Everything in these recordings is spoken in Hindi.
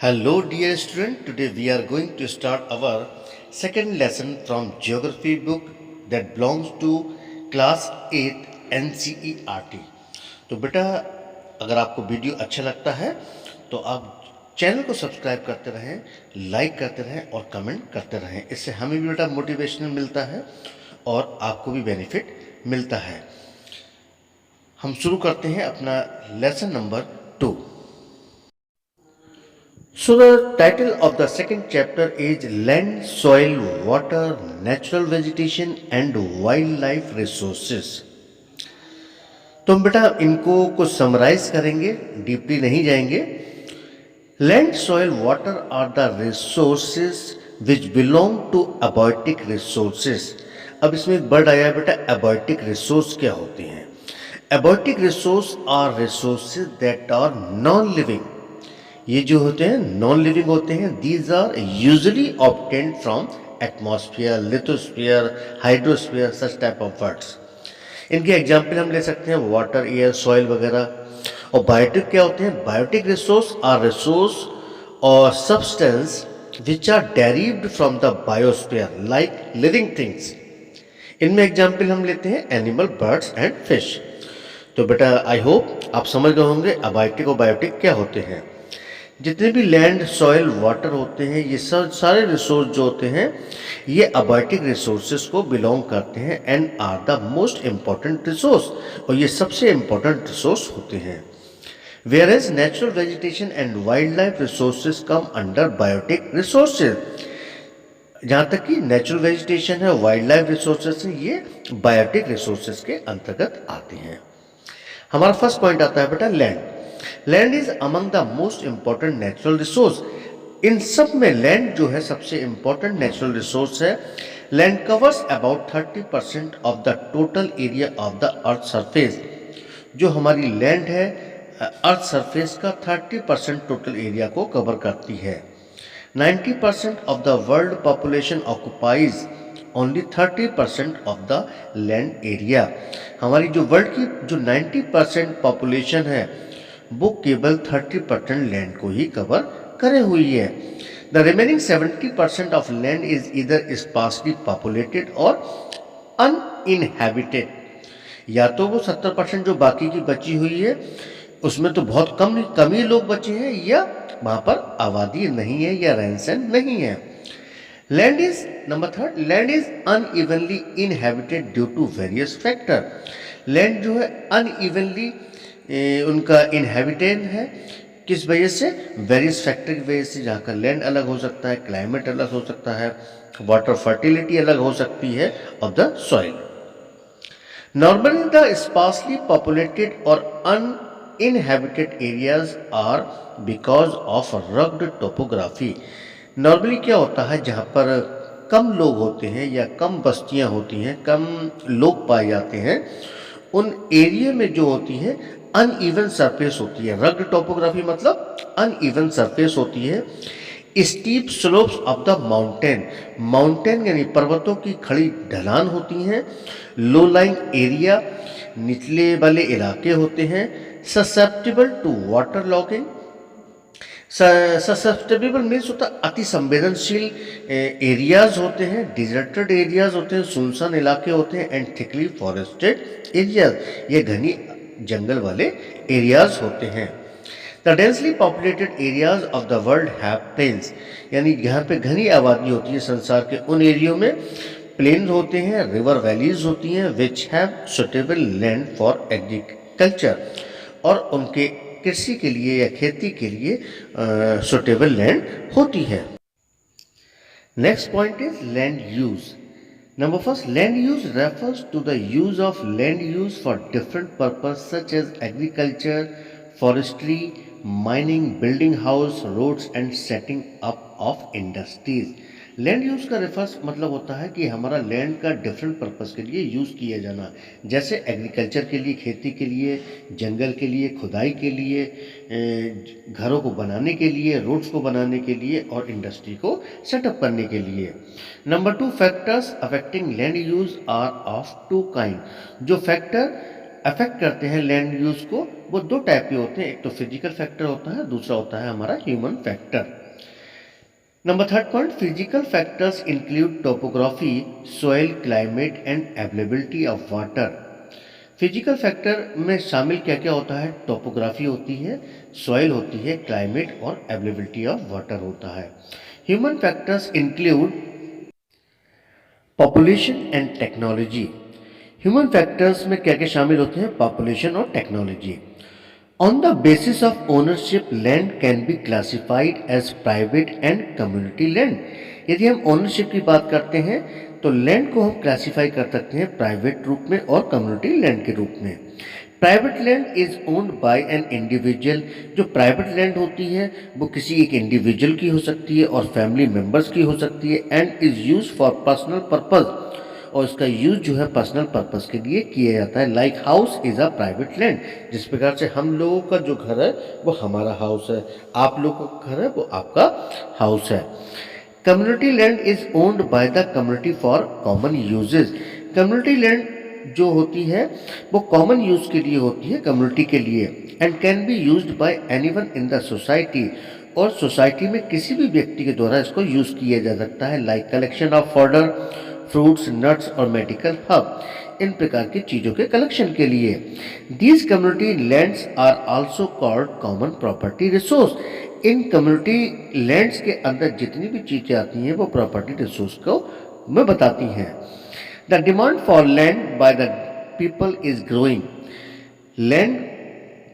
Hello, dear student. Today we are going to start our second lesson from geography book that belongs to class 8 NCERT. तो बेटा अगर आपको वीडियो अच्छा लगता है तो आप चैनल को सब्सक्राइब करते रहें, लाइक करते रहें और कमेंट करते रहें। इससे हमें भी बेटा मोटिवेशन मिलता है और आपको भी बेनिफिट मिलता है। हम शुरू करते हैं अपना lesson number 2। So the title of the second chapter is Land, Soil, Water, Natural Vegetation and Wildlife Resources। तो हम बेटा इनको कुछ समराइज करेंगे, डीपली नहीं जाएंगे। Land, soil, water are the resources which belong to abiotic resources. अब इसमें एक वर्ड आया बेटा, अबायोटिक रिसोर्स क्या होते हैं? Abiotic resource are resources that are non living. ये जो होते हैं नॉन लिविंग होते हैं। These are usually obtained from atmosphere, lithosphere, hydrosphere, such type of words. इनके एग्जाम्पल हम ले सकते हैं वाटर, एयर, सॉइल वगैरह। और बायोटिक क्या होते हैं? बायोटिक रिसोर्स आर रिसोर्स और substance which are derived from the biosphere like living things. इनमें एग्जाम्पल हम लेते हैं एनिमल, बर्ड्स एंड फिश। तो बेटा आई होप आप समझ गए होंगे अबायोटिक और बायोटिक क्या होते हैं। जितने भी लैंड, सॉइल, वाटर होते हैं, ये सब सारे रिसोर्स जो होते हैं ये अबायोटिक रिसोर्सेज को बिलोंग करते हैं and are the most important resource, और ये सबसे इम्पॉर्टेंट रिसोर्स होते हैं। Whereas natural vegetation and wildlife resources come under biotic resources. जहाँ तक कि नेचुरल वेजिटेशन है, वाइल्ड लाइफ रिसोर्सेज है, ये बायोटिक रिसोर्सेज के अंतर्गत आते हैं। हमारा फर्स्ट पॉइंट आता है बेटा land. Land is among the most important natural resource. इन सब में लैंड जो है सबसे इंपॉर्टेंट नेचुरल रिसोर्स है। Land covers about 30% of the total area of the earth surface. जो हमारी लैंड है अर्थ सरफेस का 30% टोटल एरिया को कवर करती है। 90% of the world population occupies only 30% of the land area. हमारी जो वर्ल्ड की जो 90% पॉपुलेशन है वो केवल 30% लैंड को ही कवर करे हुई है। The remaining 70% of land is इधर स्पार्सली पॉपुलेटेड और अनइनहैबिटेड। या तो वो 70% जो बाकी की बची हुई है उसमें तो बहुत कम ही लोग बचे हैं, या वहां पर आबादी नहीं है या रहन सहन नहीं है। Land is number third, land is unevenly inhabited due to various factor. Land जो है अनइवनली उनका इनहैबिटेंट है, किस वजह से? वेरियस फैक्टर की वजह से। जहाँ का लैंड अलग हो सकता है, क्लाइमेट अलग हो सकता है, वाटर फर्टिलिटी अलग हो सकती है of the soil. Normally the sparsely populated और uninhabited areas are because of rugged topography. Normally क्या होता है, जहाँ पर कम लोग होते हैं या कम बस्तियाँ होती हैं, कम लोग पाए जाते हैं, उन एरिया में जो होती है अनइवन सरफेस होती है। रग्ड टोपोग्राफी मतलब अनइवन सरफेस होती है। Steep slopes of the mountain, mountain यानी पर्वतों की खड़ी ढलान होती हैं। लो लाइंग एरिया, निचले वाले इलाके होते हैं। Susceptible to water logging, susceptible means होता अति संवेदनशील एरियाज होते हैं। डिजर्टेड एरियाज होते हैं, सुनसान इलाके होते हैं। एंड थिकली फॉरेस्टेड एरियाज, ये घनी जंगल वाले एरियाज होते हैं। The densely populated areas of the world have plains, यानी यहाँ पे घनी आबादी होती है संसार के उन एरियो में प्लेन होते हैं, रिवर वैलीज होती हैं, which have suitable land for agriculture, और उनके कृषि के लिए या खेती के लिए सुटेबल लैंड होती है। Next point is land use. Number first, land use refers to the use of land use for different purposes such as agriculture, forestry, mining, building house, roads and setting up of industries. Land use का रेफर्स मतलब होता है कि हमारा लैंड का डिफरेंट पर्पस के लिए यूज़ किया जाना, जैसे एग्रीकल्चर के लिए, खेती के लिए, जंगल के लिए, खुदाई के लिए, घरों को बनाने के लिए, रोड्स को बनाने के लिए और इंडस्ट्री को सेटअप करने के लिए। Number two, factors affecting land use are of two kind. जो फैक्टर अफेक्ट करते हैं लैंड यूज़ को, वो दो टाइप के होते हैं, एक तो फिजिकल फैक्टर होता है, दूसरा होता है हमारा human factor. Number third point, physical factors include topography, soil, climate and availability of water. Physical factor में शामिल क्या क्या होता है? टोपोग्राफी होती है, सॉइल होती है, क्लाइमेट और अवेलेबिलिटी ऑफ वाटर होता है। Human factors include population and technology. Human factors में क्या क्या शामिल होते हैं? पॉपुलेशन और technology. On the basis of ownership land can be classified as private and community land. यदि हम ओनरशिप की बात करते हैं तो लैंड को हम क्लासिफाई कर सकते हैं प्राइवेट रूप में और कम्युनिटी लैंड के रूप में। Private land is owned by an individual. जो प्राइवेट लैंड होती है वो किसी एक इंडिविजुअल की हो सकती है और फैमिली मेम्बर्स की हो सकती है, and is use for personal purpose, और इसका यूज जो है पर्सनल पर्पस के लिए किया जाता है। Like house is a private land. जिस प्रकार से हम लोगों का जो घर है वो हमारा हाउस है, आप लोगों का घर है वो आपका हाउस है। Community land is owned by the community for common uses. Community land जो होती है वो कॉमन यूज के लिए होती है, कम्युनिटी के लिए, and can be used by anyone in the society, और सोसाइटी में किसी भी व्यक्ति के द्वारा इसको यूज किया जा सकता है। Like collection of fodder, fruits, nuts और मेडिकल हब, इन प्रकार की चीज़ों के कलेक्शन के लिए। These community lands are also called common property resource. इन कम्युनिटी लैंड्स के अंदर जितनी भी चीज़ें आती हैं वो प्रॉपर्टी रिसोर्स को में बताती हैं। The demand for land by the people is growing. Land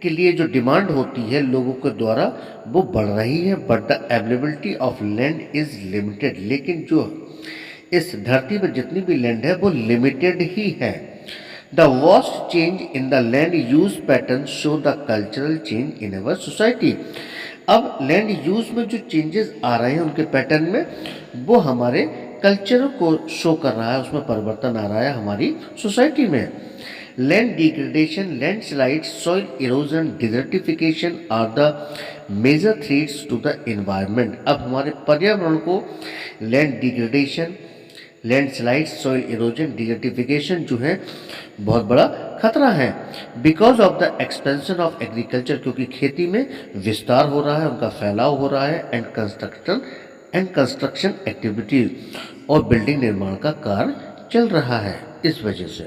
के लिए जो डिमांड होती है लोगों के द्वारा वो बढ़ रही है, but the availability of land is limited. लेकिन जो इस धरती पर जितनी भी लैंड है वो लिमिटेड ही है। The vast change in the land use pattern show the cultural change in our society. अब लैंड यूज में जो चेंजेस आ रहे हैं उनके पैटर्न में, वो हमारे कल्चर को शो कर रहा है, उसमें परिवर्तन आ रहा है हमारी सोसाइटी में। Land degradation, landslide, soil erosion, desertification are the major threats to the environment. अब हमारे पर्यावरण को land degradation, landslide, soil erosion, desertification जो है बहुत बड़ा खतरा है। Because of the expansion of agriculture, क्योंकि खेती में विस्तार हो रहा है, उनका फैलाव हो रहा है, एंड कंस्ट्रक्शन एक्टिविटीज, और बिल्डिंग निर्माण का कार्य चल रहा है। इस वजह से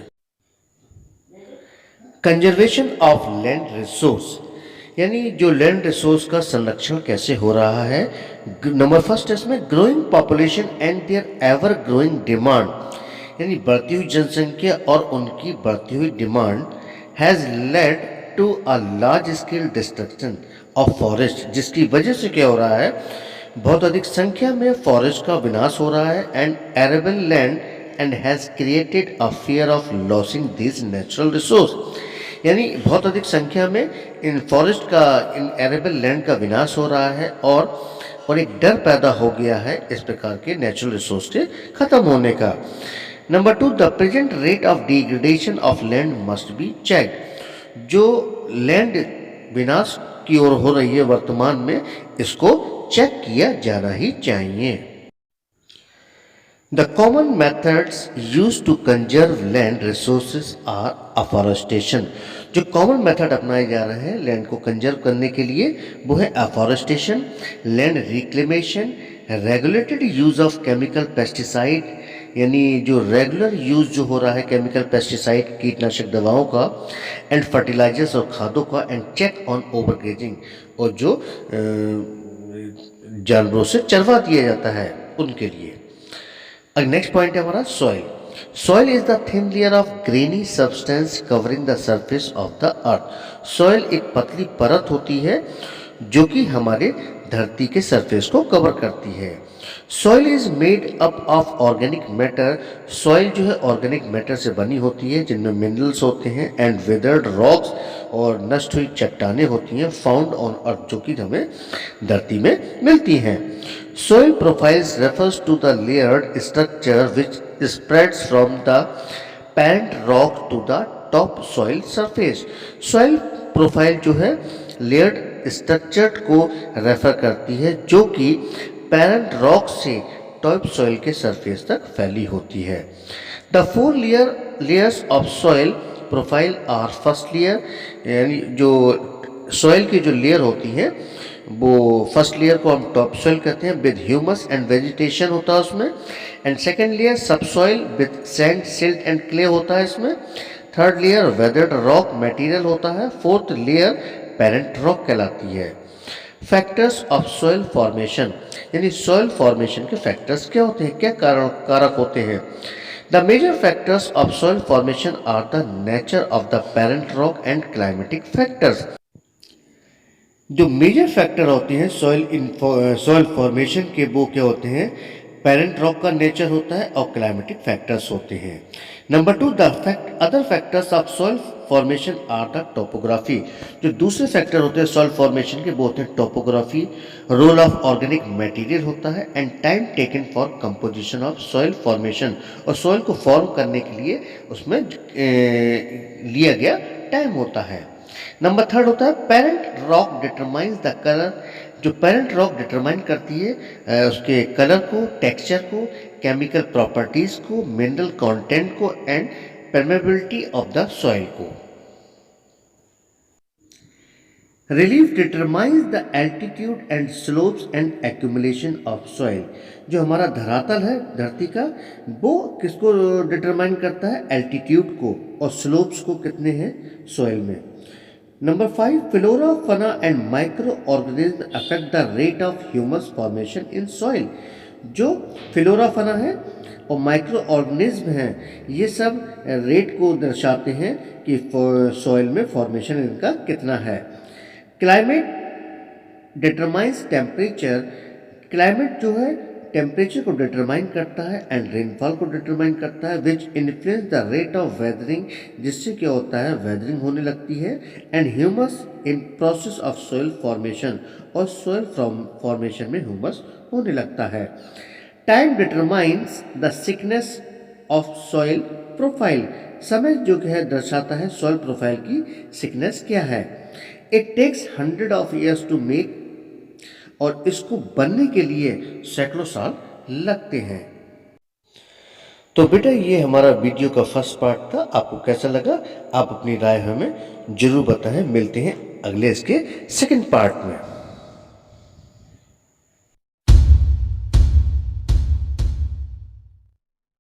कंजर्वेशन ऑफ लैंड रिसोर्स, यानी जो लैंड रिसोर्स का संरक्षण कैसे हो रहा है। नंबर फर्स्ट है इसमें growing population and their ever growing demand, यानी बढ़ती हुई जनसंख्या और उनकी बढ़ती हुई demand has led to a large scale destruction of forest, जिसकी वजह से क्या हो रहा है, बहुत अधिक संख्या में फॉरेस्ट का विनाश हो रहा है, and arable land and has created a fear of losing this natural resource, यानी बहुत अधिक संख्या में इन फॉरेस्ट का, इन एरेबल लैंड का विनाश हो रहा है, और एक डर पैदा हो गया है इस प्रकार के नेचुरल रिसोर्स के खत्म होने का। Number two, the present rate of degradation of land must be checked. जो लैंड विनाश की ओर हो रही है वर्तमान में, इसको चेक किया जाना ही चाहिए। The common methods used to conserve land resources are afforestation। जो कॉमन मेथड अपनाए जा रहे हैं लैंड को कंजर्व करने के लिए वो है afforestation, land reclamation, regulated use of chemical pesticide, यानी जो रेगुलर यूज जो हो रहा है केमिकल पेस्टिसाइड, कीटनाशक दवाओं का, एंड फर्टिलाइजर्स और खादों का, एंड चेक ऑन ओवरग्रेजिंग, और जो जानवरों से चरवा दिया जाता है उनके लिए। नेक्स्ट पॉइंट है हमारा soil. Soil is the thin layer of granny substance covering the surface of the earth. Soil एक पतली परत होती है जो कि हमारे धरती के सरफेस को कवर करती है। Soil is made up of organic matter. Soil जो है ऑर्गेनिक मैटर से बनी होती है जिनमें मिनरल्स होते हैं, एंड विदर्ड रॉक्स, और नष्ट हुई चट्टानें होती हैं, फाउंड ऑन अर्थ, जो कि हमें धरती में मिलती हैं। Soil profiles refers to the layered structure which spreads from the parent rock to the top soil surface। Soil profile जो है layered structure को रेफर करती है जो कि parent rock से टॉप soil के surface तक फैली होती है। The four layers of soil profile are first layer, यानी जो सॉइल की जो लेयर होती है वो फर्स्ट लेयर को हम टॉप सॉइल कहते हैं विद ह्यूमस एंड वेजिटेशन होता है उसमें। And second layer subsoil with sand silt and clay होता है इसमें। Third layer weathered rock material होता है। फोर्थ लेयर पेरेंट रॉक कहलाती है। फैक्टर्स ऑफ सॉइल फॉर्मेशन, यानी सॉइल फॉर्मेशन के फैक्टर्स क्या होते हैं, क्या कारक होते हैं। The major factors of soil formation are the nature of the parent rock and climatic factors. जो मेजर फैक्टर होते हैं सॉइल फॉर्मेशन के वो क्या होते हैं, पेरेंट रॉक का नेचर होता है और क्लाइमेटिक फैक्टर्स होते हैं। Number 2, the other factors of soil formation are the topography. जो दूसरे फैक्टर होते हैं सॉइल फॉर्मेशन के वो होते हैं topography, role of organic material होता है and time taken for composition of soil formation, और सॉइल को फॉर्म करने के लिए उसमें लिया गया टाइम होता है। नंबर 3 होता है parent rock determines the colour. जो पेरेंट रॉक डिटरमाइन करती है उसके कलर को, टेक्सचर को, केमिकल प्रॉपर्टीज को, मिनरल कंटेंट को and permeability of the soil को। Relief determines the altitude and slopes and accumulation of soil. जो हमारा धरातल है धरती का वो किसको डिटरमाइन करता है, एल्टीट्यूड को, और स्लोप्स को कितने हैं सॉइल में। Number 5, flora, fauna and microorganism affect the rate of humus formation in soil. जो फ्लोरा, फना है और माइक्रो ऑर्गेनिज्म हैं ये सब रेट को दर्शाते हैं कि सॉइल में फॉर्मेशन इनका कितना है। Climate determines temperature. क्लाइमेट जो है टेम्परेचर को डिटरमाइन करता है एंड रेनफॉल को डिटरमाइन करता है which influence the rate of weathering, जिससे क्या होता है वेदरिंग होने लगती है, and humus in process of soil formation, और सॉइल फॉर्मेशन में ह्यूमस होने लगता है। Time determines the thickness of soil profile. समय जो है दर्शाता है सॉइल प्रोफाइल की थिकनेस क्या है। It takes 100 of years to make, और इसको बनने के लिए सैकड़ों साल लगते हैं। तो बेटा ये हमारा वीडियो का फर्स्ट पार्ट था, आपको कैसा लगा आप अपनी राय हमें जरूर बताएं। मिलते हैं अगले इसके सेकंड पार्ट में।